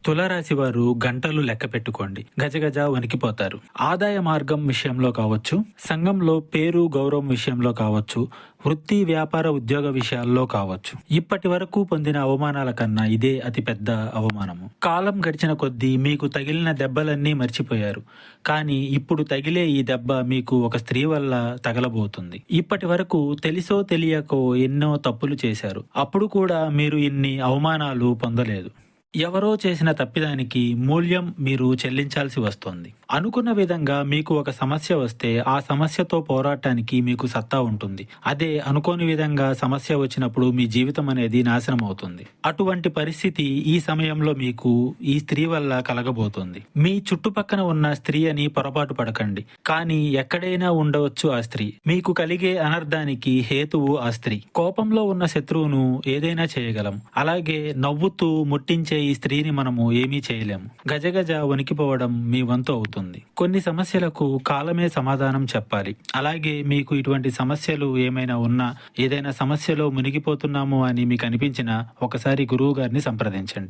తులారాశి వారు గంటలు లెక్క పెట్టుకోండి, గజగజ వణికిపోతారు. ఆదాయ మార్గం విషయంలో కావచ్చు, సంఘంలో పేరు గౌరవం విషయంలో కావచ్చు, వృత్తి వ్యాపార ఉద్యోగ విషయాల్లో కావచ్చు. ఇప్పటి వరకు పొందిన అవమానాల కన్నా ఇదే అతిపెద్ద అవమానము. కాలం గడిచిన కొద్దీ మీకు తగిలిన దెబ్బలన్నీ మర్చిపోయారు, కానీ ఇప్పుడు తగిలే ఈ దెబ్బ మీకు ఒక స్త్రీ వల్ల తగలబోతుంది. ఇప్పటి వరకు తెలిసో తెలియకో ఎన్నో తప్పులు చేశారు, అప్పుడు కూడా మీరు ఇన్ని అవమానాలు పొందలేదు. ఎవరో చేసిన తప్పిదానికి మూల్యం మీరు చెల్లించాల్సి వస్తుంది. అనుకున్న విధంగా మీకు ఒక సమస్య వస్తే ఆ సమస్యతో పోరాటానికి మీకు సత్తా ఉంటుంది. అదే అనుకోని విధంగా సమస్య వచ్చినప్పుడు మీ జీవితం అనేది నాశనం అవుతుంది. అటువంటి పరిస్థితి ఈ సమయంలో మీకు ఈ స్త్రీ వల్ల కలగబోతుంది. మీ చుట్టుపక్కన ఉన్న స్త్రీ అని పొరపాటు పడకండి, కానీ ఎక్కడైనా ఉండవచ్చు ఆ స్త్రీ. మీకు కలిగే అనర్థానికి హేతువు ఆ స్త్రీ. కోపంలో ఉన్న శత్రువును ఏదైనా చేయగలం, అలాగే నవ్వుతూ ముట్టించే ఈ స్త్రీని మనము ఏమీ చేయలేము. గజగజ వణికిపోవడం మీ వంతు అవుతుంది. కొన్ని సమస్యలకు కాలమే సమాధానం చెప్పాలి. అలాగే మీకు ఇటువంటి సమస్యలు ఏమైనా ఉన్నా, ఏదైనా సమస్యలో మునిగిపోతున్నాము అని మీకు అనిపించినా ఒకసారి గురువు గారిని సంప్రదించండి.